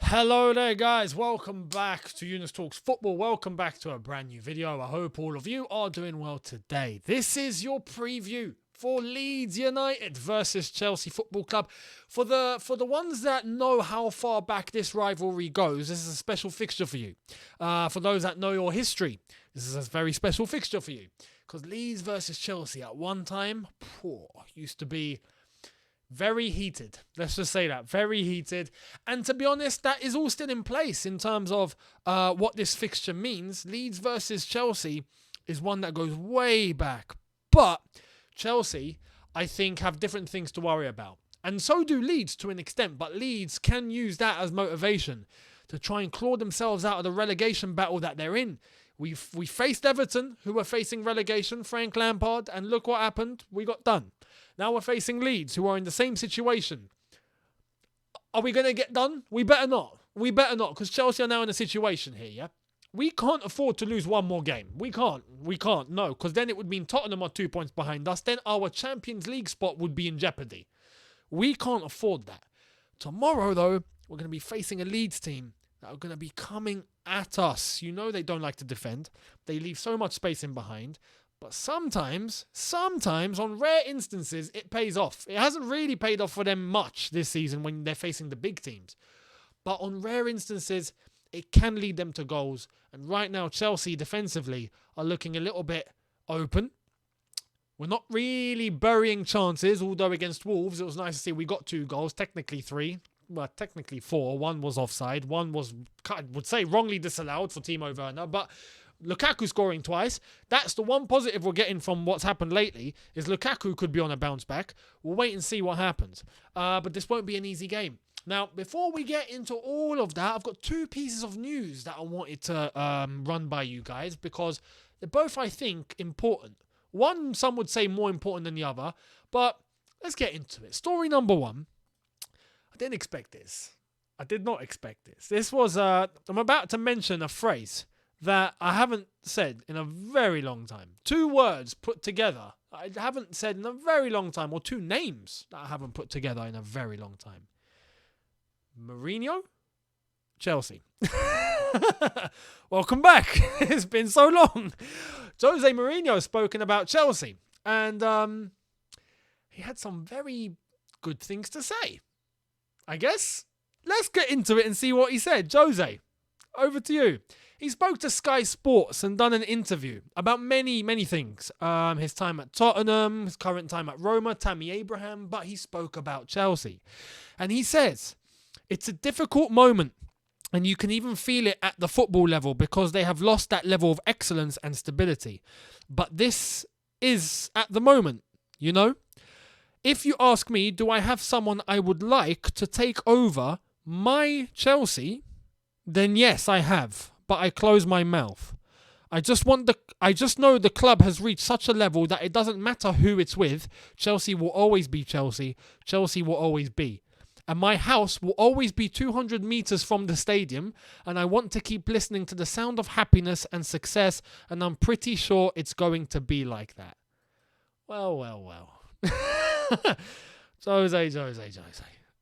Hello there guys, welcome back to Younes Talks Football, welcome back to a brand new video. I hope all of you are doing well today. This is your preview for Leeds United versus Chelsea Football Club. For the ones that know how far back this rivalry goes, this is a special fixture for you. For those that know your history, this is a very special fixture for you. Because Leeds versus Chelsea at one time, used to be very heated. Let's just say that. Very heated. And to be honest, that is all still in place in terms of what this fixture means. Leeds versus Chelsea is one that goes way back. But Chelsea, I think, have different things to worry about. And so do Leeds to an extent. But Leeds can use that as motivation to try and claw themselves out of the relegation battle that they're in. We faced Everton, who were facing relegation, Frank Lampard, and look what happened. We got done. Now we're facing Leeds, who are in the same situation. Are we going to get done? We better not. We better not, because Chelsea are now in a situation here, yeah? We can't afford to lose one more game. We can't, no, because then it would mean Tottenham are 2 points behind us. Then our Champions League spot would be in jeopardy. We can't afford that. Tomorrow, though, we're going to be facing a Leeds team that are going to be coming at us. You know they don't like to defend. They leave so much space in behind. But sometimes, on rare instances, it pays off. It hasn't really paid off for them much this season when they're facing the big teams. But on rare instances, it can lead them to goals. And right now, Chelsea defensively are looking a little bit open. We're not really burying chances, although against Wolves, it was nice to see we got 2 goals, technically 3. Well, technically 4. One was offside. One was, I would say, wrongly disallowed for Timo Werner. But Lukaku scoring twice. That's the one positive we're getting from what's happened lately, is Lukaku could be on a bounce back. We'll wait and see what happens. But this won't be an easy game. Now, before we get into all of that, I've got 2 pieces of news that I wanted to run by you guys, because they're both, I think, important. One, some would say more important than the other, but let's get into it. Story number 1. I didn't expect this. I did not expect this. This was, I'm about to mention a phrase that I haven't said in a very long time. 2 words put together I haven't said in a very long time, or 2 names that I haven't put together in a very long time. Mourinho, Chelsea. Welcome back. It's been so long. Jose Mourinho has spoken about Chelsea, and he had some very good things to say. I guess let's get into it and see what he said. Jose, over to you. He spoke to Sky Sports and done an interview about many, many things. His time at Tottenham, his current time at Roma, Tammy Abraham, but he spoke about Chelsea. And he says, it's a difficult moment, and you can even feel it at the football level because they have lost that level of excellence and stability. But this is at the moment, you know? If you ask me, do I have someone I would like to take over my Chelsea? Then yes, I have. But I close my mouth. I just know the club has reached such a level that it doesn't matter who it's with. Chelsea will always be Chelsea. Chelsea will always be. And my house will always be 200 meters from the stadium. And I want to keep listening to the sound of happiness and success. And I'm pretty sure it's going to be like that. Well. Jose.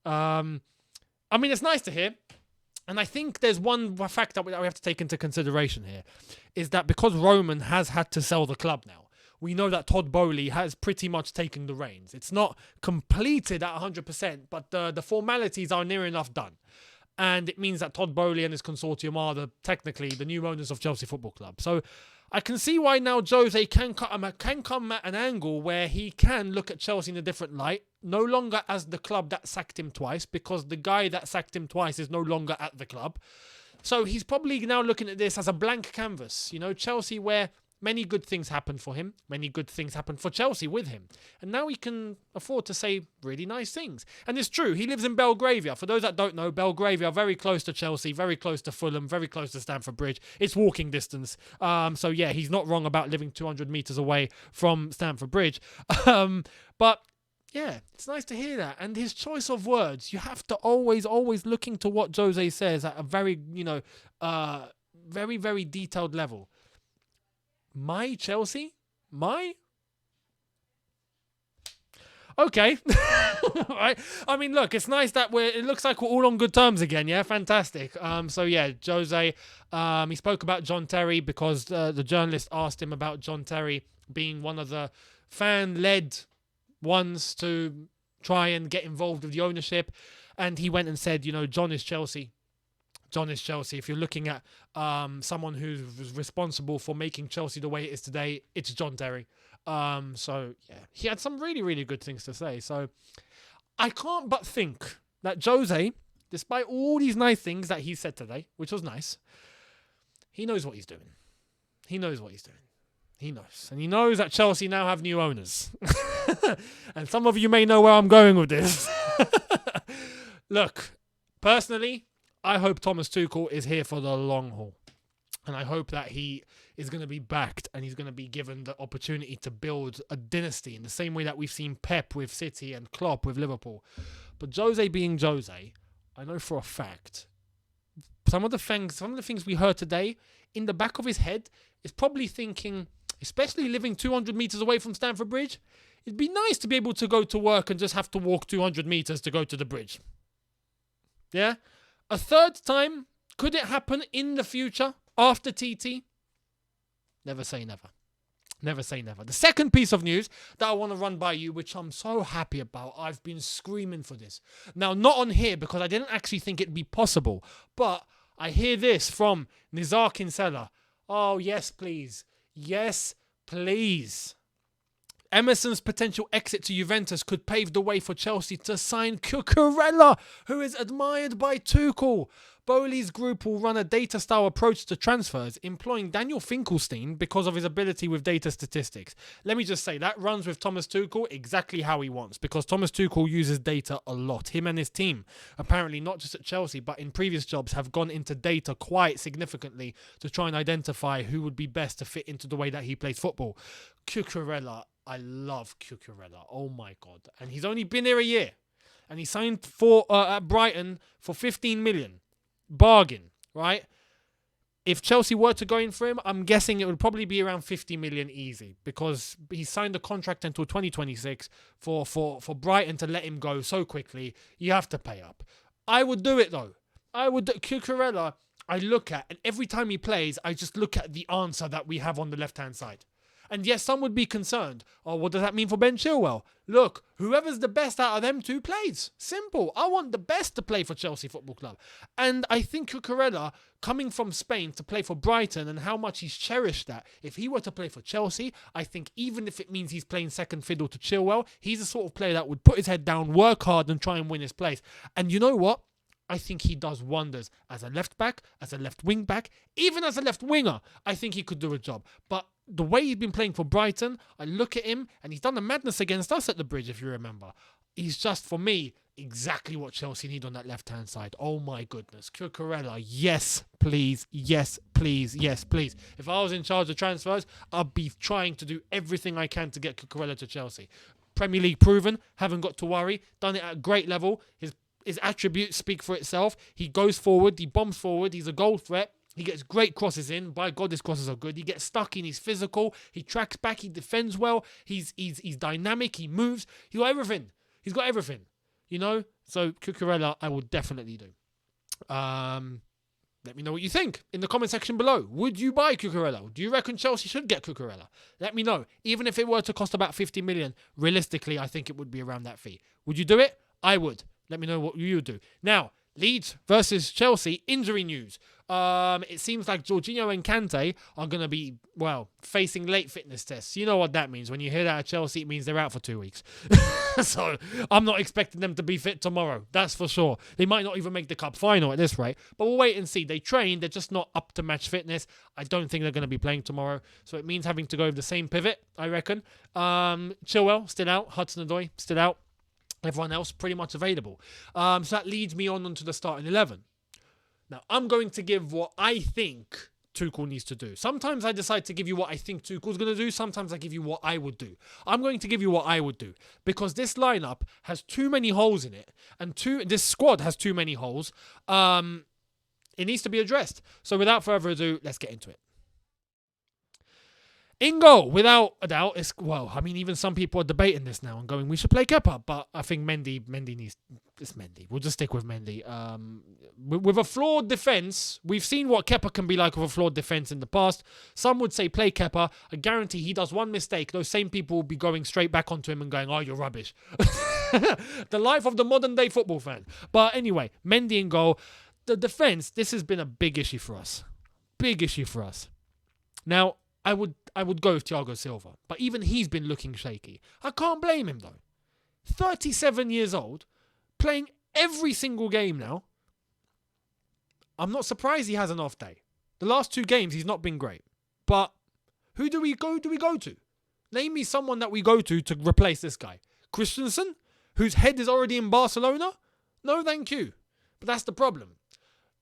I mean, it's nice to hear. And I think there's one fact that we have to take into consideration here, is that because Roman has had to sell the club now, we know that Todd Boehly has pretty much taken the reins. It's not completed at 100%, but the formalities are near enough done. And it means that Todd Boehly and his consortium are technically the new owners of Chelsea Football Club. So I can see why now Jose can come at an angle where he can look at Chelsea in a different light, no longer as the club that sacked him twice, because the guy that sacked him twice is no longer at the club. So he's probably now looking at this as a blank canvas. You know, Chelsea, where many good things happened for him, many good things happened for Chelsea with him. And now he can afford to say really nice things. And it's true, he lives in Belgravia. For those that don't know, Belgravia, very close to Chelsea, very close to Fulham, very close to Stamford Bridge. It's walking distance. So yeah, he's not wrong about living 200 meters away from Stamford Bridge. But yeah, it's nice to hear that. And his choice of words, you have to always look into what Jose says at a very, very, very detailed level. My Chelsea? Okay. Right. I mean, look, it's nice that it looks like we're all on good terms again. Yeah, fantastic. So yeah, Jose, he spoke about John Terry because the journalist asked him about John Terry being one of the fan-led ones to try and get involved with the ownership, and he went and said, John is Chelsea. John is Chelsea. If you're looking at someone who's responsible for making Chelsea the way it is today, it's John Terry. So yeah, he had some really, really good things to say. So I can't but think that Jose, despite all these nice things that he said today, which was nice, he knows what he's doing. He knows what he's doing. He knows. And he knows that Chelsea now have new owners. And some of you may know where I'm going with this. Look, personally, I hope Thomas Tuchel is here for the long haul. And I hope that he is going to be backed and he's going to be given the opportunity to build a dynasty in the same way that we've seen Pep with City and Klopp with Liverpool. But Jose being Jose, I know for a fact, some of the things we heard today, in the back of his head, is probably thinking, especially living 200 meters away from Stamford Bridge, it'd be nice to be able to go to work and just have to walk 200 meters to go to the bridge. Yeah? A third time, could it happen in the future after TT? Never say never. Never say never. The second piece of news that I want to run by you, which I'm so happy about, I've been screaming for this. Now, not on here because I didn't actually think it'd be possible, but I hear this from Nizar Kinsella. Oh, yes, please. Yes, please. Emerson's potential exit to Juventus could pave the way for Chelsea to sign Cucurella, who is admired by Tuchel. Bowley's group will run a data-style approach to transfers, employing Daniel Finkelstein because of his ability with data statistics. Let me just say, that runs with Thomas Tuchel exactly how he wants, because Thomas Tuchel uses data a lot. Him and his team, apparently not just at Chelsea, but in previous jobs, have gone into data quite significantly to try and identify who would be best to fit into the way that he plays football. Cucurella, I love Cucurella. Oh my God. And he's only been here a year. And he signed at Brighton for 15 million. Bargain, right? If Chelsea were to go in for him, I'm guessing it would probably be around 50 million easy, because he signed a contract until 2026 for Brighton to let him go so quickly. You have to pay up. I would do it though. Cucurella, I look at, and every time he plays, I just look at the answer that we have on the left-hand side. And yes, some would be concerned. Oh, what does that mean for Ben Chilwell? Look, whoever's the best out of them two plays. Simple. I want the best to play for Chelsea Football Club. And I think Cucurella, coming from Spain to play for Brighton and how much he's cherished that, if he were to play for Chelsea, I think even if it means he's playing second fiddle to Chilwell, he's the sort of player that would put his head down, work hard and try and win his place. And you know what? I think he does wonders as a left back, as a left wing back, even as a left winger. I think he could do a job. But the way he's been playing for Brighton, I look at him and he's done the madness against us at the Bridge, if you remember. He's just, for me, exactly what Chelsea need on that left-hand side. Oh my goodness. Cucurella, yes, please. Yes, please. Yes, please. If I was in charge of transfers, I'd be trying to do everything I can to get Cucurella to Chelsea. Premier League proven, haven't got to worry, done it at a great level. His attributes speak for itself. He goes forward, he bombs forward, he's a goal threat. He gets great crosses in. By God, his crosses are good. He gets stuck in. He's physical. He tracks back. He defends well. He's dynamic. He moves. He's got everything. He's got everything. You know? So, Cucurella, I will definitely do. Let me know what you think in the comment section below. Would you buy Cucurella? Do you reckon Chelsea should get Cucurella? Let me know. Even if it were to cost about 50 million, realistically, I think it would be around that fee. Would you do it? I would. Let me know what you would do. Now, Leeds versus Chelsea, injury news. It seems like Jorginho and Kante are going to be, facing late fitness tests. You know what that means. When you hear that at Chelsea, it means they're out for 2 weeks. So I'm not expecting them to be fit tomorrow. That's for sure. They might not even make the cup final at this rate. But we'll wait and see. They train. They're just not up to match fitness. I don't think they're going to be playing tomorrow. So it means having to go with the same pivot, I reckon. Chilwell, still out. Hudson-Odoi, still out. Everyone else pretty much available. So that leads me onto the starting 11. Now, I'm going to give what I think Tuchel needs to do. Sometimes I decide to give you what I think Tuchel's going to do. Sometimes I give you what I would do. I'm going to give you what I would do, because this lineup has too many holes in it, and this squad has too many holes. It needs to be addressed. So without further ado, let's get into it. In goal, without a doubt, even some people are debating this now and going, we should play Kepa, but I think Mendy needs, it's Mendy. We'll just stick with Mendy. With a flawed defence, we've seen what Kepa can be like with a flawed defence in the past. Some would say play Kepa. I guarantee he does one mistake, those same people will be going straight back onto him and going, oh, you're rubbish. The life of the modern day football fan. But anyway, Mendy in goal. The defence, this has been a big issue for us. Big issue for us. Now, I would go with Thiago Silva, but even he's been looking shaky. I can't blame him though. 37 years old, playing every single game now. I'm not surprised he has an off day. The last 2 games he's not been great. But who do we go to? Name me someone that we go to replace this guy. Christensen, whose head is already in Barcelona? No, thank you. But that's the problem.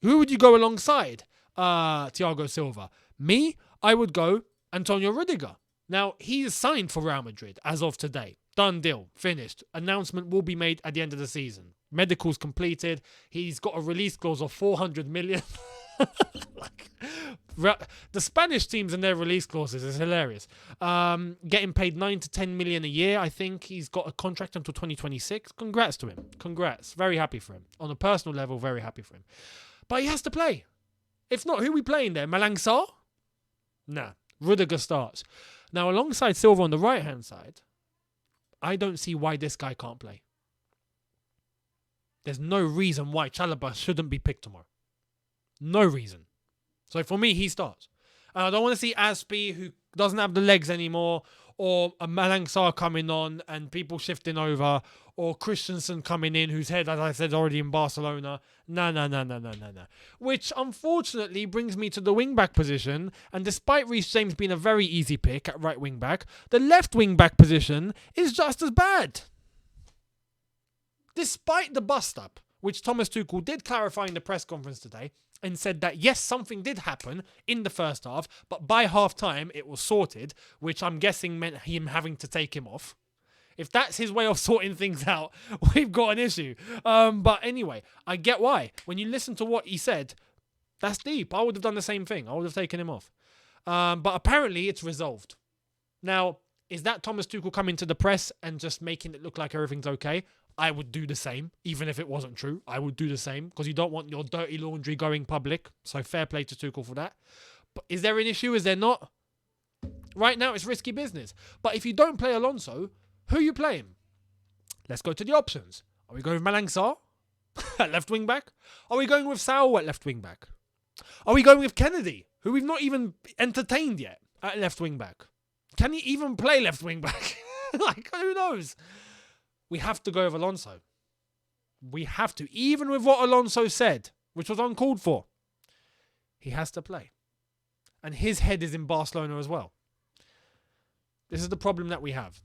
Who would you go alongside Thiago Silva? Me, I would go Antonio Rudiger. Now, he is signed for Real Madrid as of today. Done deal. Finished. Announcement will be made at the end of the season. Medicals completed. He's got a release clause of 400 million. The Spanish teams and their release clauses is hilarious. Getting paid 9 to 10 million a year. I think he's got a contract until 2026. Congrats to him. Congrats. Very happy for him. On a personal level, very happy for him. But he has to play. If not, who are we playing there? Malang Sarr? Nah. Rudiger starts. Now, alongside Silva on the right-hand side, I don't see why this guy can't play. There's no reason why Chalobah shouldn't be picked tomorrow. No reason. So for me, he starts. And I don't want to see Aspie, who doesn't have the legs anymore, or a Malang Sarr coming on and people shifting over, or Christensen coming in, whose head, as I said, already in Barcelona. No. Which, unfortunately, brings me to the wing-back position. And despite Reece James being a very easy pick at right wing-back, the left wing-back position is just as bad. Despite the bust-up, which Thomas Tuchel did clarify in the press conference today, and said that, yes, something did happen in the first half, but by half-time, it was sorted, which I'm guessing meant him having to take him off. If that's his way of sorting things out, we've got an issue. But anyway, I get why. When you listen to what he said, that's deep. I would have done the same thing. I would have taken him off. But apparently, it's resolved. Now, is that Thomas Tuchel coming to the press and just making it look like everything's okay? I would do the same, even if it wasn't true. I would do the same, because you don't want your dirty laundry going public. So fair play to Tuchel for that. But is there an issue? Is there not? Right now, it's risky business. But if you don't play Alonso, who are you playing? Let's go to the options. Are we going with Malang Sarr at left wing back? Are we going with Saul at left wing back? Are we going with Kennedy, who we've not even entertained yet, at left wing back? Can he even play left wing back? Like, who knows? We have to go with Alonso. We have to. Even with what Alonso said, which was uncalled for, he has to play. And his head is in Barcelona as well. This is the problem that we have.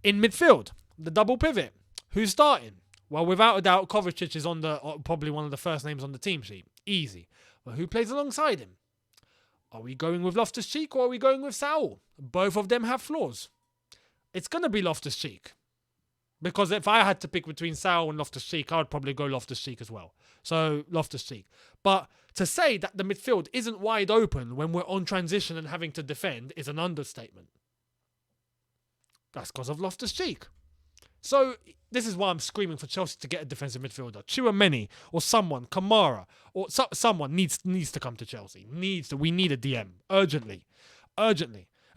In midfield, the double pivot. Who's starting? Well, without a doubt, Kovacic is on probably one of the first names on the team sheet. Easy. Well, who plays alongside him? Are we going with Loftus-Cheek or are we going with Saul? Both of them have flaws. It's going to be Loftus-Cheek. Because if I had to pick between Saul and Loftus-Cheek, I would probably go Loftus-Cheek as well. So, Loftus-Cheek. But to say that the midfield isn't wide open when we're on transition and having to defend is an understatement. That's because of Loftus-Cheek. So, this is why I'm screaming for Chelsea to get a defensive midfielder. Chouameni or someone, Kamara, or someone needs to come to Chelsea. We need a DM. Urgently.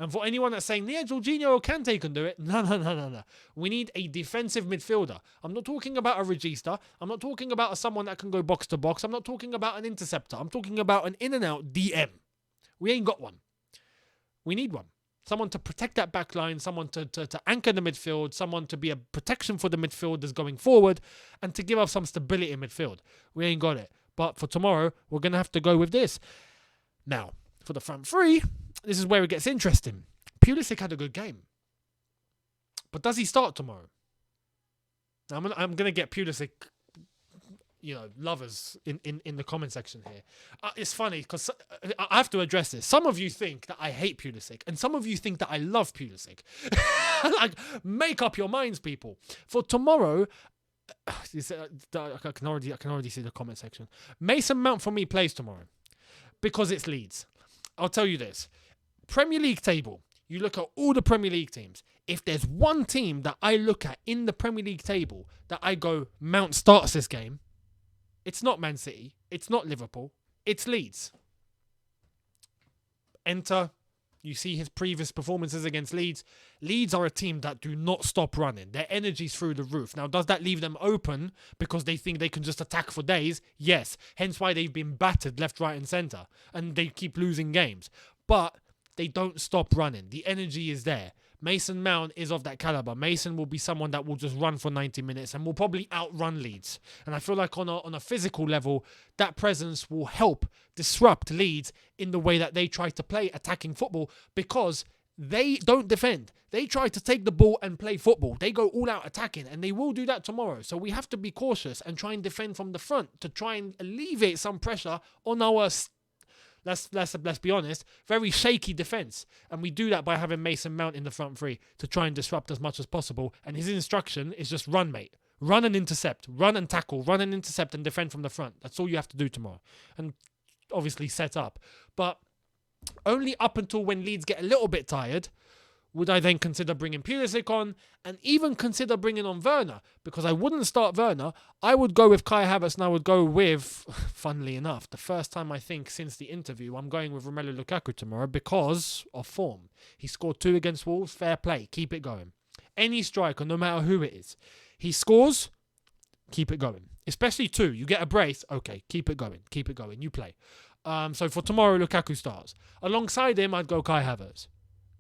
And for anyone that's saying, yeah, Jorginho or Kante can do it. No. We need a defensive midfielder. I'm not talking about a regista. I'm not talking about someone that can go box to box. I'm not talking about an interceptor. I'm talking about an in and out DM. We ain't got one. We need one. Someone to protect that back line, someone to anchor the midfield, someone to be a protection for the midfielders going forward, and to give us some stability in midfield. We ain't got it. But for tomorrow, we're going to have to go with this. Now, for the front three, this is where it gets interesting. Pulisic had a good game. But does he start tomorrow? Now, I'm going to get Pulisic, lovers in the comment section here. It's funny because I have to address this. Some of you think that I hate Pulisic, and some of you think that I love Pulisic. Like, make up your minds, people. For tomorrow, I can already see the comment section. Mason Mount for me plays tomorrow because it's Leeds. I'll tell you this. Premier League table. You look at all the Premier League teams. If there's one team that I look at in the Premier League table that I go, Mount starts this game, it's not Man City. It's not Liverpool. It's Leeds. Enter. You see his previous performances against Leeds. Leeds are a team that do not stop running. Their energy's through the roof. Now, does that leave them open because they think they can just attack for days? Yes. Hence why they've been battered left, right and centre. And they keep losing games. But they don't stop running. The energy is there. Mason Mount is of that caliber. Mason will be someone that will just run for 90 minutes and will probably outrun Leeds. And I feel like on a physical level, that presence will help disrupt Leeds in the way that they try to play attacking football, because they don't defend. They try to take the ball and play football. They go all out attacking, and they will do that tomorrow. So we have to be cautious and try and defend from the front to try and alleviate some pressure on our let's be honest, very shaky defence. And we do that by having Mason Mount in the front three to try and disrupt as much as possible. And his instruction is just run, mate. Run and intercept. Run and tackle. Run and intercept and defend from the front. That's all you have to do tomorrow. And obviously set up. But only up until when Leeds get a little bit tired would I then consider bringing Pulisic on, and even consider bringing on Werner, because I wouldn't start Werner. I would go with Kai Havertz, and I would go with, funnily enough, the first time I think since the interview, I'm going with Romelu Lukaku tomorrow because of form. He scored 2 against Wolves. Fair play. Keep it going. Any striker, no matter who it is, he scores, keep it going. Especially 2. You get a brace, okay, keep it going. Keep it going. You play. So for tomorrow, Lukaku starts. Alongside him, I'd go Kai Havertz.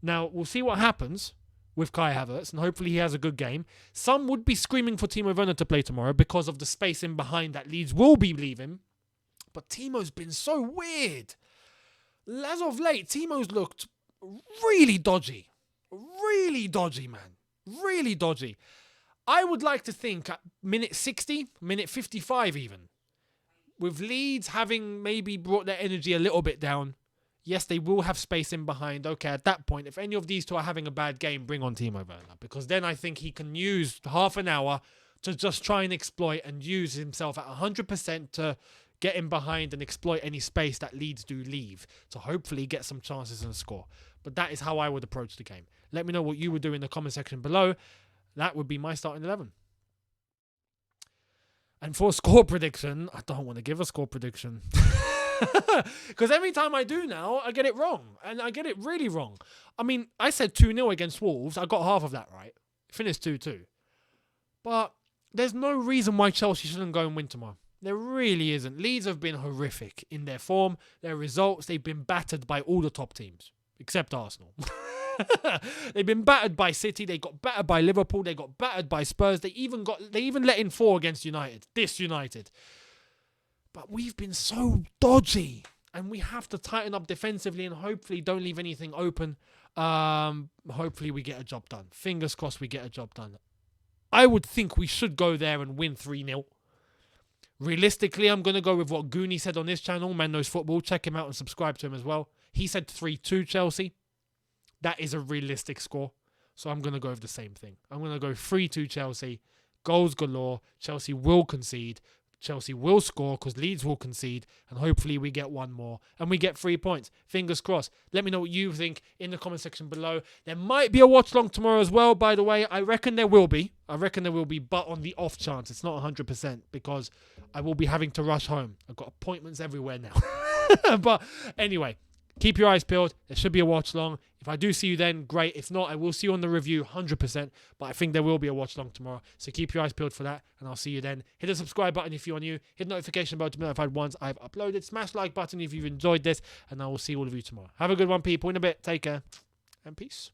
Now, we'll see what happens with Kai Havertz, and hopefully he has a good game. Some would be screaming for Timo Werner to play tomorrow because of the space in behind that Leeds will be leaving. But Timo's been so weird. As of late, Timo's looked really dodgy. Really dodgy, man. Really dodgy. I would like to think at minute 60, minute 55 even, with Leeds having maybe brought their energy a little bit down, yes, they will have space in behind. Okay, at that point, if any of these two are having a bad game, bring on Timo Werner. Because then I think he can use half an hour to just try and exploit and use himself at 100% to get in behind and exploit any space that Leeds do leave. To hopefully get some chances and score. But that is how I would approach the game. Let me know what you would do in the comment section below. That would be my starting 11. And for a score prediction, I don't want to give a score prediction. Because every time I do now, I get it wrong. And I get it really wrong. I mean, I said 2-0 against Wolves. I got half of that right. Finished 2-2. But there's no reason why Chelsea shouldn't go and win tomorrow. There really isn't. Leeds have been horrific in their form, their results. They've been battered by all the top teams, except Arsenal. They've been battered by City. They got battered by Liverpool. They got battered by Spurs. They even let in 4 against United. This United. But we've been so dodgy, and we have to tighten up defensively and hopefully don't leave anything open. Hopefully we get a job done. Fingers crossed we get a job done. I would think we should go there and win 3-0. Realistically, I'm going to go with what Goonie said on his channel, Man Knows Football. Check him out and subscribe to him as well. He said 3-2 Chelsea. That is a realistic score. So I'm going to go with the same thing. I'm going to go 3-2 Chelsea. Goals galore. Chelsea will concede. Chelsea will score because Leeds will concede, and hopefully we get one more and we get 3 points. Fingers crossed. Let me know what you think in the comment section below. There might be a watch long tomorrow as well, by the way. I reckon there will be, but on the off chance, it's not 100% because I will be having to rush home. I've got appointments everywhere now. But anyway, keep your eyes peeled. There should be a watch long. If I do see you then, great. If not, I will see you on the review 100%. But I think there will be a watch long tomorrow. So keep your eyes peeled for that. And I'll see you then. Hit the subscribe button if you are new. Hit the notification bell to be notified once I've uploaded. Smash the like button if you've enjoyed this. And I will see all of you tomorrow. Have a good one, people. In a bit. Take care. And peace.